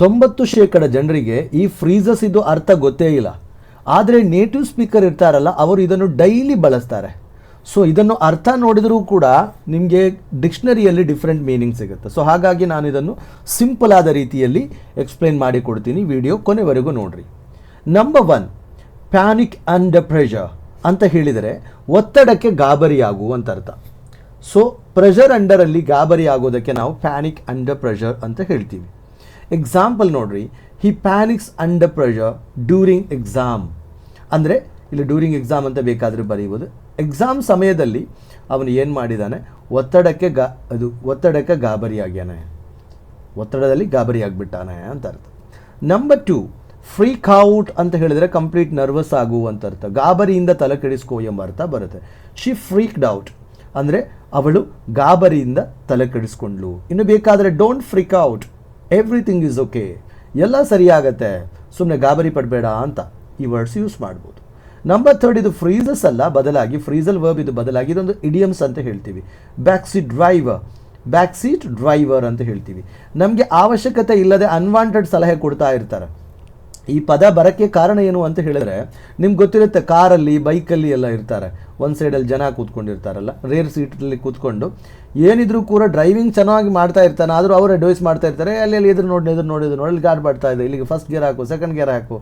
90% ಜನರಿಗೆ ಈ ಫ್ರೀಸಸ್ ಇದು ಅರ್ಥ ಗೊತ್ತೇ ಇಲ್ಲ. ಆದರೆ ನೇಟಿವ್ ಸ್ಪೀಕರ್ ಇರ್ತಾರಲ್ಲ, ಅವರು ಇದನ್ನು ಡೈಲಿ ಬಳಸ್ತಾರೆ. ಸೊ ಇದನ್ನು ಅರ್ಥ ನೋಡಿದರೂ ಕೂಡ ನಿಮಗೆ ಡಿಕ್ಷನರಿಯಲ್ಲಿ ಡಿಫ್ರೆಂಟ್ ಮೀನಿಂಗ್ ಸಿಗುತ್ತೆ. ಸೊ ಹಾಗಾಗಿ ನಾನು ಇದನ್ನು ಸಿಂಪಲ್ ಆದ ರೀತಿಯಲ್ಲಿ ಎಕ್ಸ್ಪ್ಲೈನ್ ಮಾಡಿ ಕೊಡ್ತೀನಿ. ವಿಡಿಯೋ ಕೊನೆವರೆಗೂ ನೋಡ್ರಿ. ನಂಬರ್ 1, ಪ್ಯಾನಿಕ್ ಅಂಡರ್ ಪ್ರೆಷರ್ ಅಂತ ಹೇಳಿದರೆ ಒತ್ತಡಕ್ಕೆ ಗಾಬರಿಯಾಗು ಅಂತ ಅರ್ಥ. ಸೊ ಪ್ರೆಷರ್ ಅಂಡರಲ್ಲಿ ಗಾಬರಿ ಆಗೋದಕ್ಕೆ ನಾವು ಪ್ಯಾನಿಕ್ ಅಂಡರ್ ಪ್ರೆಷರ್ ಅಂತ ಹೇಳ್ತೀವಿ. ಎಕ್ಸಾಂಪಲ್ ನೋಡ್ರಿ, ಹಿ ಪ್ಯಾನಿಕ್ಸ್ ಅಂಡರ್ ಪ್ರೆಷರ್ ಡ್ಯೂರಿಂಗ್ ಎಕ್ಸಾಮ್. ಅಂದರೆ ಇಲ್ಲಿ ಡ್ಯೂರಿಂಗ್ ಎಕ್ಸಾಮ್ ಅಂತ ಬೇಕಾದರೆ ಬರೆಯುವುದು. ಎಕ್ಸಾಮ್ ಸಮಯದಲ್ಲಿ ಅವನು ಏನು ಮಾಡಿದ್ದಾನೆ, ಒತ್ತಡಕ್ಕೆ ಗಾಬರಿಯಾಗ್ಯಾನೆ, ಒತ್ತಡದಲ್ಲಿ ಗಾಬರಿ ಆಗಿಬಿಟ್ಟಾನೆ ಅಂತ ಅರ್ಥ. ನಂಬರ್ 2, ಫ್ರೀಕ್ ಔಟ್ ಅಂತ ಹೇಳಿದರೆ ಕಂಪ್ಲೀಟ್ ನರ್ವಸ್ ಆಗು ಅಂತ ಅರ್ಥ. ಗಾಬರಿಯಿಂದ ತಲೆ ಕೆಡಿಸ್ಕೋ ಎಂಬ ಅರ್ಥ ಬರುತ್ತೆ. ಶಿ ಫ್ರೀಕ್ಡ್ ಔಟ್ ಅಂದರೆ ಅವಳು ಗಾಬರಿಯಿಂದ ತಲೆ ಕೆಡಿಸ್ಕೊಂಡ್ಲು. ಇನ್ನು ಬೇಕಾದರೆ don't freak out, everything is okay, ಎಲ್ಲ ಸರಿಯಾಗತ್ತೆ, ಸುಮ್ಮನೆ ಗಾಬರಿ ಪಡಬೇಡ ಅಂತ ಈ ವರ್ಡ್ಸ್ ಯೂಸ್ ಮಾಡ್ಬೋದು. ನಂಬರ್ 3, ಇದು ಫ್ರೀಸಸ್ ಅಲ್ಲ, ಬದಲಾಗಿ ಫ್ರೀಸಲ್ ವರ್ಬ್ ಇದು ಬದಲಾಗಿ ಇದೊಂದು ಇಡಿಯಮ್ಸ್ ಅಂತ ಹೇಳ್ತೀವಿ. ಬ್ಯಾಕ್ ಸೀಟ್ ಡ್ರೈವರ್ ಅಂತ ಹೇಳ್ತೀವಿ. ನಮಗೆ ಅವಶ್ಯಕತೆ ಇಲ್ಲದೆ ಅನ್ವಾಂಟೆಡ್ ಸಲಹೆ ಕೊಡ್ತಾ ಇರ್ತಾರೆ. ಈ ಪದ ಬರೋಕ್ಕೆ ಕಾರಣ ಏನು ಅಂತ ಹೇಳಿದ್ರೆ, ನಿಮ್ಗೆ ಗೊತ್ತಿರುತ್ತೆ, ಕಾರಲ್ಲಿ ಬೈಕಲ್ಲಿ ಎಲ್ಲ ಇರ್ತಾರೆ, ಒಂದು ಸೈಡಲ್ಲಿ ಜನ ಕೂತ್ಕೊಂಡಿರ್ತಾರಲ್ಲ, ರೇರ್ ಸೀಟಲ್ಲಿ ಕೂತ್ಕೊಂಡು ಏನಿದ್ರು ಕೂಡ ಡ್ರೈವಿಂಗ್ ಚೆನ್ನಾಗಿ ಮಾಡ್ತಾ ಇರ್ತಾನೆ, ಆದರೂ ಅವರು ಅಡ್ವೈಸ್ ಮಾಡ್ತಾ ಇರ್ತಾರೆ, ಅಲ್ಲಿ ಎದುರು ನೋಡಿ ಗಾಡ್ ಬರ್ತಾ ಇದೆ, ಇಲ್ಲಿಗೆ ಫಸ್ಟ್ ಗೇರ್ ಹಾಕು, ಸೆಕೆಂಡ್ ಗೇರ್ ಹಾಕು,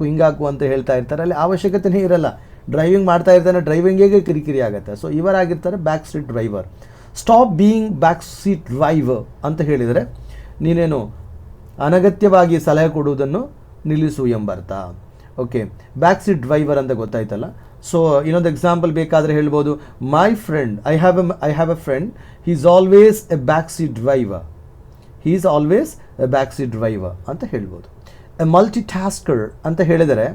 ಹಿಂಗಾಕು ಅಂತ ಹೇಳ್ತಾ ಇರ್ತಾರೆ. ಅಲ್ಲಿ ಅವಶ್ಯಕತೆನೇ ಇರಲ್ಲ, ಡ್ರೈವಿಂಗ್ ಮಾಡ್ತಾ ಇರ್ತಾನೆ, ಡ್ರೈವಿಂಗಿಗೆ ಕಿರಿಕಿರಿ ಆಗುತ್ತೆ. ಸೊ ಇವರಾಗಿರ್ತಾರೆ back seat driver. Stop being back seat driver ಅಂತ ಹೇಳಿದರೆ ನೀನೇನು ಅನಗತ್ಯವಾಗಿ ಸಲಹೆ ಕೊಡುವುದನ್ನು ನಿಲ್ಲಿಸು ಎಂಬರ್ಥ. ಓಕೆ, ಬ್ಯಾಕ್ ಸೀಟ್ ಡ್ರೈವರ್ ಅಂತ ಗೊತ್ತಾಯ್ತಲ್ಲ. ಸೊ ಇನ್ನೊಂದು ಎಕ್ಸಾಂಪಲ್ ಬೇಕಾದರೆ ಹೇಳ್ಬೋದು, my friend, I have a friend, he is always a back seat driver ಅಂತ ಹೇಳ್ಬೋದು. ಎ ಮಲ್ಟಿ ಟಾಸ್ಕರ್ ಅಂತ ಹೇಳಿದರೆ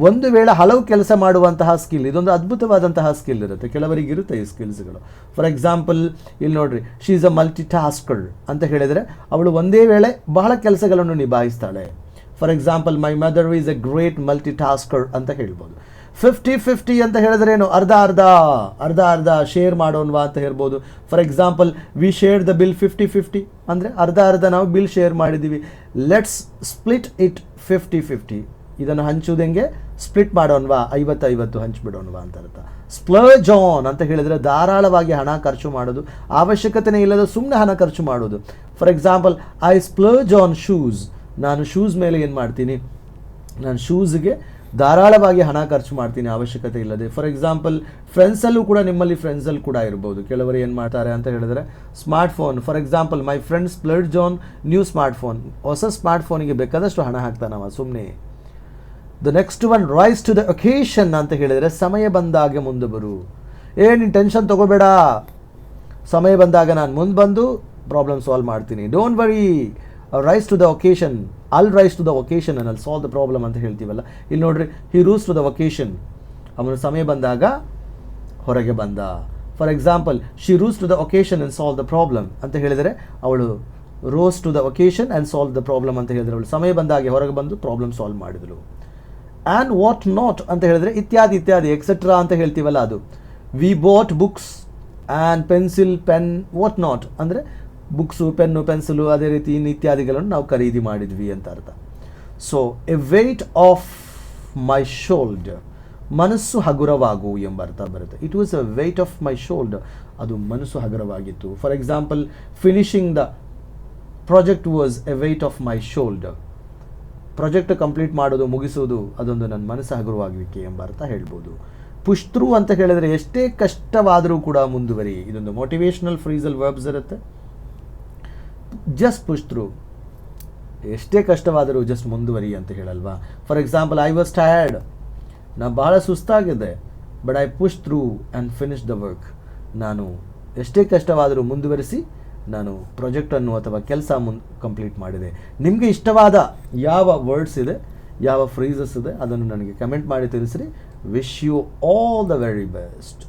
ಒಂದು ವೇಳೆ ಹಲವು ಕೆಲಸ ಮಾಡುವಂತಹ ಸ್ಕಿಲ್, ಇದೊಂದು ಅದ್ಭುತವಾದಂತಹ ಸ್ಕಿಲ್ ಇರುತ್ತೆ, ಕೆಲವರಿಗೆ ಇರುತ್ತೆ ಈ ಸ್ಕಿಲ್ಸ್ಗಳು. ಫಾರ್ ಎಕ್ಸಾಂಪಲ್ ಇಲ್ಲಿ ನೋಡ್ರಿ, she is a multitasker ಅಂತ ಹೇಳಿದರೆ ಅವಳು ಒಂದೇ ವೇಳೆ ಬಹಳ ಕೆಲಸಗಳನ್ನು ನಿಭಾಯಿಸ್ತಾಳೆ. For example, my mother is a great multitasker ಅಂತ ಹೇಳ್ಬೋದು. 50-50 ಅಂತ ಹೇಳಿದ್ರೆ ಏನು, ಅರ್ಧ ಶೇರ್ ಮಾಡೋಣವಾ ಅಂತ ಹೇಳ್ಬೋದು. For example, V share the bill 50-50 ಅಂದರೆ ಅರ್ಧ ನಾವು ಬಿಲ್ ಶೇರ್ ಮಾಡಿದ್ದೀವಿ. ಲೆಟ್ಸ್ ಸ್ಪ್ಲಿಟ್ ಇಟ್ 50-50, ಇದನ್ನು ಹಂಚುವುದೆಂಗೆ, ಸ್ಪ್ಲಿಟ್ ಮಾಡೋಣವಾ, 50-50 ಹಂಚಿಬಿಡೋಣವಾ ಅಂತ ಅರ್ಥ. ಸ್ಪ್ಲರ್ಜ್ ಆನ್ ಅಂತ ಹೇಳಿದರೆ ಧಾರಾಳವಾಗಿ ಹಣ ಖರ್ಚು ಮಾಡೋದು, ಅವಶ್ಯಕತೆನೇ ಇಲ್ಲದ ಸುಮ್ಮನೆ ಹಣ ಖರ್ಚು ಮಾಡೋದು. For example, I splurge on shoes, ನಾನು ಶೂಸ್ ಮೇಲೆ ಏನು ಮಾಡ್ತೀನಿ, ನಾನು ಶೂಸ್ಗೆ ಧಾರಾಳವಾಗಿ ಹಣ ಖರ್ಚು ಮಾಡ್ತೀನಿ ಅವಶ್ಯಕತೆ ಇಲ್ಲದೆ. ಫಾರ್ ಎಕ್ಸಾಂಪಲ್, ಫ್ರೆಂಡ್ಸಲ್ಲೂ ಕೂಡ, ನಿಮ್ಮಲ್ಲಿ ಫ್ರೆಂಡ್ಸಲ್ಲಿ ಕೂಡ ಇರ್ಬೋದು, ಕೆಲವರು ಏನು ಮಾಡ್ತಾರೆ ಅಂತ ಹೇಳಿದ್ರೆ smartphone. For example, my friend splurge on new smartphone, ಹೊಸ ಸ್ಮಾರ್ಟ್ಫೋನಿಗೆ ಬೇಕಾದಷ್ಟು ಹಣ ಹಾಕ್ತಾನವ ಸುಮ್ಮನೆ. The next one, rise to the occasion ಅಂತ ಹೇಳಿದರೆ ಸಮಯ ಬಂದಾಗ ಮುಂದೆ ಬರು. ನೀನು ಟೆನ್ಷನ್ ತೊಗೋಬೇಡ, ಸಮಯ ಬಂದಾಗ ನಾನು ಮುಂದೆ ಬಂದು ಪ್ರಾಬ್ಲಮ್ ಸಾಲ್ವ್ ಮಾಡ್ತೀನಿ, don't worry, rise to the occasion, I'll rise to the occasion and I'll solve the problem ಅಂತ ಹೇಳ್ತೀವಲ್ಲ. ಇಲ್ಲಿ ನೋಡ್ರಿ, he rose to the occasion, ಅವನು ಸಮಯ ಬಂದಾಗ ಹೊರಗೆ ಬಂದ. For example, she rose to the occasion and solved the problem ಅಂತ ಹೇಳಿದರೆ ಅವಳು rose to the occasion and solved the problem ಅಂತ ಹೇಳಿದರೆ ಅವಳು ಸಮಯ ಬಂದಾಗೆ ಹೊರಗೆ ಬಂದು ಪ್ರಾಬ್ಲಮ್ ಸಾಲ್ವ್ ಮಾಡಿದಳು. ಆ್ಯಂಡ್ ವಾಟ್ ನಾಟ್ ಅಂತ ಹೇಳಿದರೆ ಇತ್ಯಾದಿ ಎಕ್ಸೆಟ್ರಾ ಅಂತ ಹೇಳ್ತೀವಲ್ಲ ಅದು. We bought books and pencil, pen, what not ಅಂದರೆ ಬುಕ್ಸು, ಪೆನ್ನು, ಪೆನ್ಸಿಲು, ಅದೇ ರೀತಿ ಇತ್ಯಾದಿಗಳನ್ನು ನಾವು ಖರೀದಿ ಮಾಡಿದ್ವಿ ಅಂತ ಅರ್ಥ. So a weight off my shoulder, ಮನಸ್ಸು ಹಗುರವಾಗು ಎಂಬ ಅರ್ಥ ಬರುತ್ತೆ. It was a weight off my shoulder, ಅದು ಮನಸ್ಸು ಹಗುರವಾಗಿತ್ತು. For example, finishing the project was a weight off my shoulder, project complete ಮಾಡೋದು, ಮುಗಿಸೋದು, ಅದೊಂದು ನನ್ನ ಮನಸ್ಸು ಹಗುರವಾಗುವಿಕೆ ಎಂಬ ಅರ್ಥ ಹೇಳ್ಬೋದು. ಪುಷ್ ಥ್ರೂ ಅಂತ ಹೇಳಿದರೆ ಎಷ್ಟೇ ಕಷ್ಟವಾದರೂ ಕೂಡ ಮುಂದುವರಿ, ಇದೊಂದು ಮೋಟಿವೇಶ್ನಲ್ ಫ್ರೀಸಲ್ ವರ್ಬ್ಸ್ ಇರುತ್ತೆ. ಜಸ್ಟ್ ಪುಷ್ ಥ್ರೂ, ಎಷ್ಟೇ ಕಷ್ಟವಾದರೂ ಜಸ್ಟ್ ಮುಂದುವರಿ ಅಂತ ಹೇಳಲ್ವಾ. For example, I was tired, ನಾನು ಬಹಳ ಸುಸ್ತಾಗಿದೆ, but I push through and finish the work, ನಾನು ಎಷ್ಟೇ ಕಷ್ಟವಾದರೂ ಮುಂದುವರಿಸಿ ನಾನು ಪ್ರಾಜೆಕ್ಟನ್ನು ಅಥವಾ ಕೆಲಸ ಕಂಪ್ಲೀಟ್ ಮಾಡಿದೆ. ನಿಮಗೆ ಇಷ್ಟವಾದ ಯಾವ ವರ್ಡ್ಸ್ ಇದೆ, ಯಾವ ಫ್ರೀಸಸ್ ಇದೆ, ಅದನ್ನು ನನಗೆ ಕಮೆಂಟ್ ಮಾಡಿ ತಿಳಿಸ್ರಿ. Wish you all the very best.